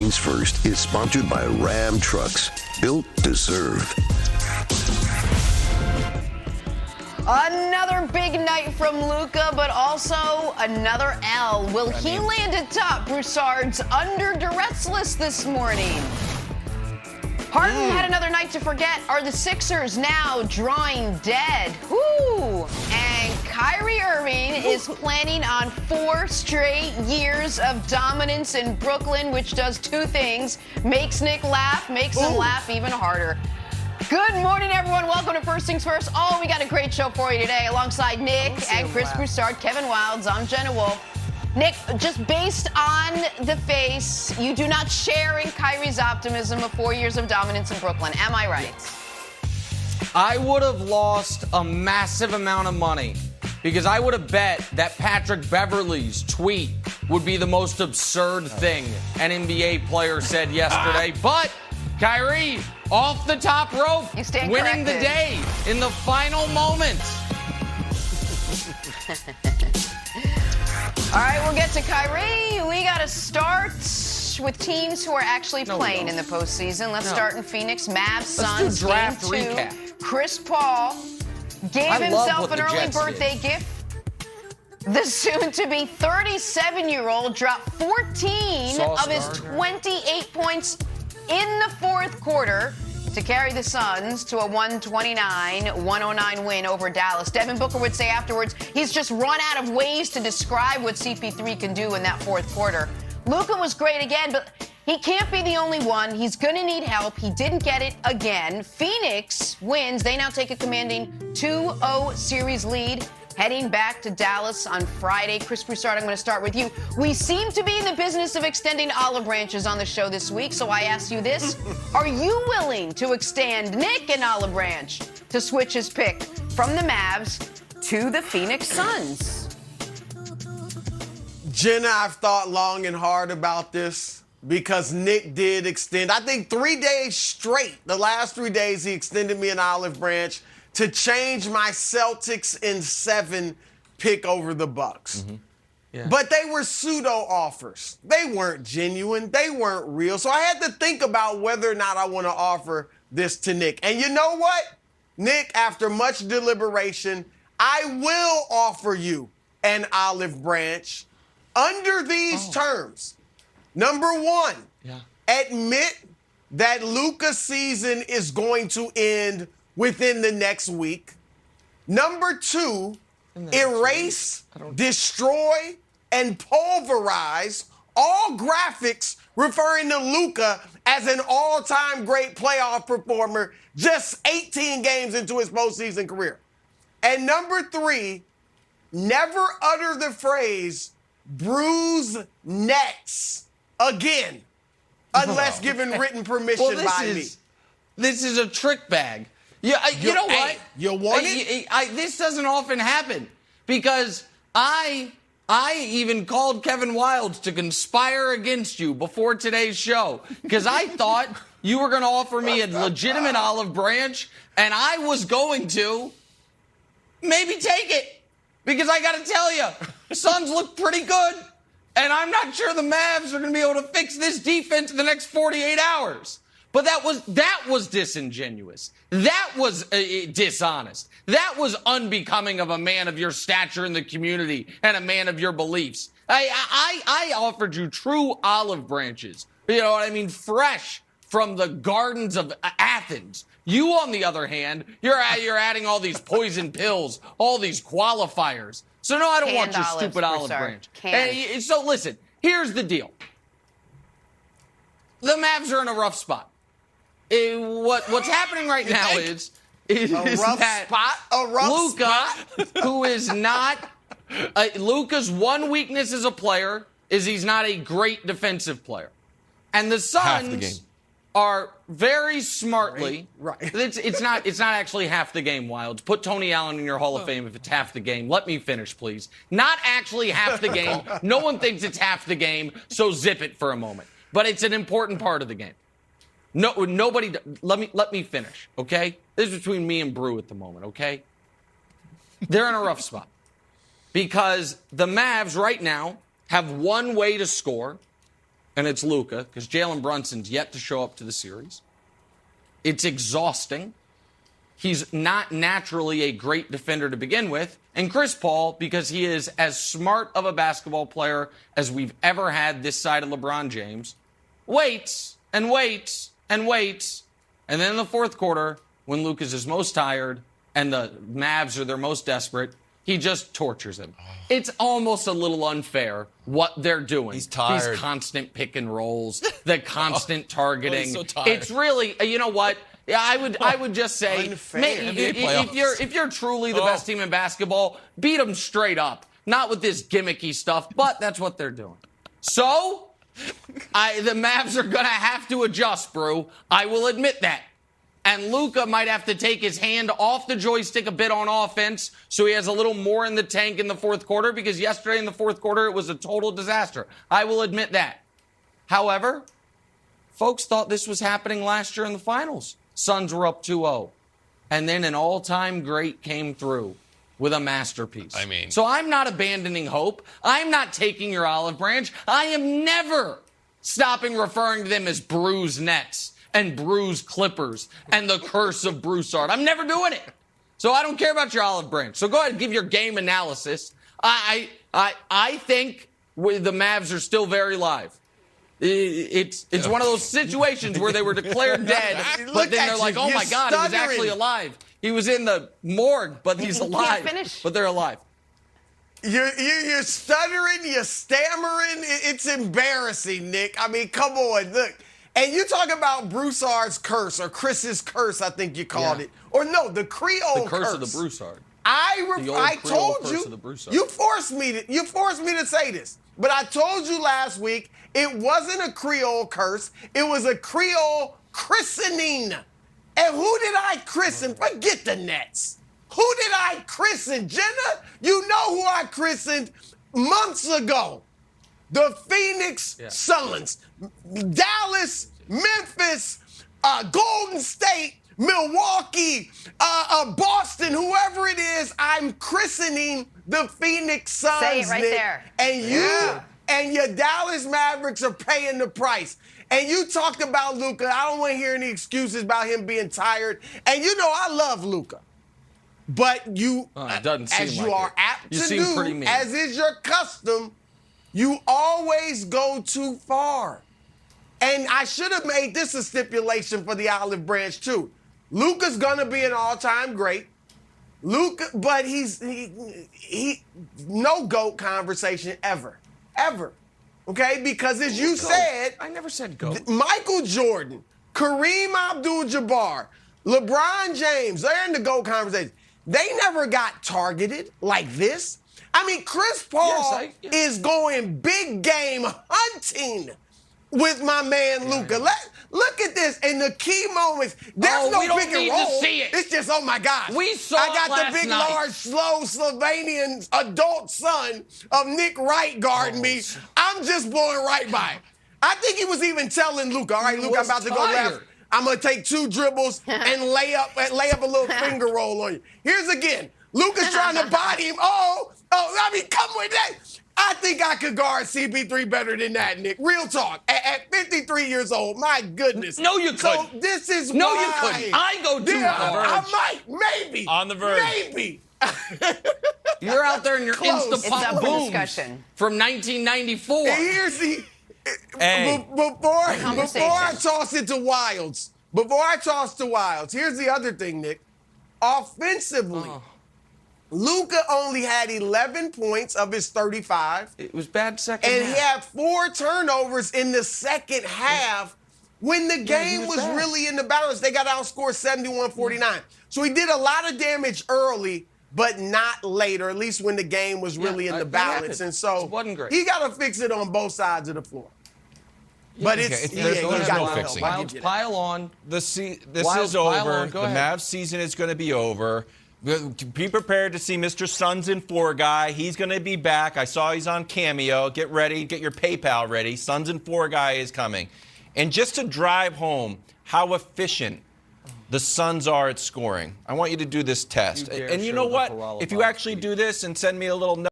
Things First is sponsored by Ram Trucks, built to serve. Another big night from Luka, but also another L. Will he land atop Broussard's under duress list this morning? Harden had another night to forget. Are the Sixers now drawing dead? Woo! And Kyrie Irving is planning on 4 straight years of dominance in Brooklyn, which does 2 things. Makes Nick laugh, makes him laugh even harder. Good morning, everyone. Welcome to First Things First. Oh, we got a great show for you today alongside Nick and Chris Broussard, Kevin Wildes. I'm Jenna Wolf. Nick, just based on the face, you do not share in Kyrie's optimism of 4 years of dominance in Brooklyn. Am I right? I would have lost a massive amount of money because I would have bet that Patrick Beverley's tweet would be the most absurd thing an NBA player said yesterday. But Kyrie, off the top rope, winning the day in the final moments. All right, we'll get to Kyrie. We got to start with teams who are actually playing in the postseason. Let's start in Phoenix. Mavs, Suns, draft Game 2. recap. Chris Paul gave himself an early birthday gift. The soon-to-be 37-year-old dropped 14 of his 28 points in the fourth quarter to carry the Suns to a 129-109 win over Dallas. Devin Booker would say afterwards, he's just run out of ways to describe what CP3 can do in that fourth quarter. Luka was great again, but he can't be the only one. He's going to need help. He didn't get it again. Phoenix wins. They now take a commanding 2-0 series lead, heading back to Dallas on Friday. Chris Broussard, I'm going to start with you. We seem to be in the business of extending olive branches on the show this week, so I ask you this. Are you willing to extend Nick an olive branch to switch his pick from the Mavs to the Phoenix Suns? Jenna, I've thought long and hard about this because Nick did extend, I think 3 days straight. The last 3 days he extended me an olive branch to change my Celtics in 7 pick over the Bucks. Yeah. But they were pseudo offers. They weren't genuine. They weren't real. So I had to think about whether or not I want to offer this to Nick. And you know what? Nick, after much deliberation, I will offer you an olive branch under these terms. Number 1, admit that Luka's season is going to end within the next week. Number 2, erase, destroy, and pulverize all graphics referring to Luka as an all-time great playoff performer just 18 games into his postseason career. And number 3, never utter the phrase bruise nets again unless given written permission by me. This is a trick bag. Yeah, you know what? You want it? This doesn't often happen because I even called Kevin Wildes to conspire against you before today's show because I thought you were going to offer me a legitimate olive branch and I was going to maybe take it because I got to tell you, the Suns look pretty good and I'm not sure the Mavs are going to be able to fix this defense in the next 48 hours. But that was disingenuous. That was dishonest. That was unbecoming of a man of your stature in the community and a man of your beliefs. I offered you true olive branches. You know what I mean? Fresh from the gardens of Athens. You, on the other hand, you're adding all these poison pills, all these qualifiers. So no, I don't want your stupid olive branch. So listen, here's the deal. The Mavs are in a rough spot. What's happening right now is that Luka, who is not Luka's one weakness as a player is he's not a great defensive player, and the Suns are very smartly right. It's not actually half the game. Wildes, put Tony Allen in your Hall of Fame if it's half the game. Let me finish, please. Not actually half the game. No one thinks it's half the game, so zip it for a moment. But it's an important part of the game. No, nobody. Let me finish, okay? This is between me and Brew at the moment, okay? They're in a rough spot because the Mavs right now have one way to score, and it's Luka, because Jalen Brunson's yet to show up to the series. It's exhausting. He's not naturally a great defender to begin with. And Chris Paul, because he is as smart of a basketball player as we've ever had this side of LeBron James, waits and waits and waits. And then in the fourth quarter, when Luka's is most tired and the Mavs are their most desperate, he just tortures him. It's almost a little unfair what they're doing. He's tired. These constant pick and rolls, the constant targeting. He's so tired. It's really, you know what? Yeah, I would just say, Unfair. if you're truly the best team in basketball, beat them straight up. Not with this gimmicky stuff, but that's what they're doing. So, the Mavs are going to have to adjust, Brew. I will admit that. And Luka might have to take his hand off the joystick a bit on offense so he has a little more in the tank in the fourth quarter, because yesterday in the fourth quarter it was a total disaster. I will admit that. However, folks thought this was happening last year in the finals. Suns were up 2-0. And then an all-time great came through with a masterpiece. So I'm not abandoning hope. I'm not taking your olive branch. I am never stopping referring to them as bruised Nets and bruised Clippers and the curse of Broussard. I'm never doing it. So I don't care about your olive branch. So go ahead and give your game analysis. I think the Mavs are still very live. It's one of those situations where they were declared dead, but then they're like, oh my God, he was actually alive. He was in the morgue, but he's alive. But they're alive. You're stuttering, you're stammering. It's embarrassing, Nick. I mean, come on, look. And you talk about Broussard's curse, or Chris's curse, I think you called it. Or no, the Creole curse. The curse of the Broussard. I told you, you forced me to say this. But I told you last week it wasn't a Creole curse. It was a Creole christening. And who did I christen? Forget the Nets. Who did I christen? Jenna, you know who I christened months ago. The Phoenix Suns. Dallas, Memphis, Golden State, Milwaukee, Boston, whoever it is, I'm christening the Phoenix Suns. Say it right Nick. there. And you and your Dallas Mavericks are paying the price. And you talked about Luka. I don't want to hear any excuses about him being tired. And you know I love Luka. But you, it doesn't seem as you like are it. apt You to seem do, pretty mean. as is your custom, you always go too far. And I should have made this a stipulation for the olive branch, too. Luka's going to be an all-time great. Luka, but he's no GOAT conversation ever. Okay? Because as you said, I never said GOAT. Michael Jordan, Kareem Abdul-Jabbar, LeBron James, they're in the GOAT conversation. They never got targeted like this. I mean, Chris Paul is going big game hunting with my man Luka. Look at this in the key moments. There's no pick and roll. To see it. It's just, oh my gosh. We saw I got it last the big, night. large, slow Slovenian adult son of Nick Wright guarding me. I'm just blowing right by. I think he was even telling Luka, all right, Luka, I'm about to go left. I'm going to take 2 dribbles and lay up a little finger roll on you. Here's again. Luka's trying to body him. I mean, come with that. I think I could guard CP3 better than that, Nick. Real talk. At 53 years old, my goodness. No, you couldn't. So this is no, why. you couldn't. I go too far. I might, maybe. On the verge. Maybe. You're out there in your Close. Insta Pop It's up for Booms discussion. from 1994. And here's the Hey. before I toss it to Wilds. Here's the other thing, Nick. Offensively, Luka only had 11 points of his 35. It was bad second And half. he had 4 turnovers in the second half when the game was really in the balance. They got outscored 71-49. So he did a lot of damage early, but not later, at least when the game was really in the balance. And so it wasn't great. he got to fix it on both sides of the floor. But there's no fixing. Wilds, pile on. This Wilds, is over. pile on. Go The ahead. Mavs season is going to be over. Be prepared to see Mr. Suns in 4 guy. He's going to be back. I saw he's on Cameo. Get ready. Get your PayPal ready. Suns in 4 guy is coming. And just to drive home how efficient the Suns are at scoring, I want you to do this test. And you know what? If you actually do this and send me a little note.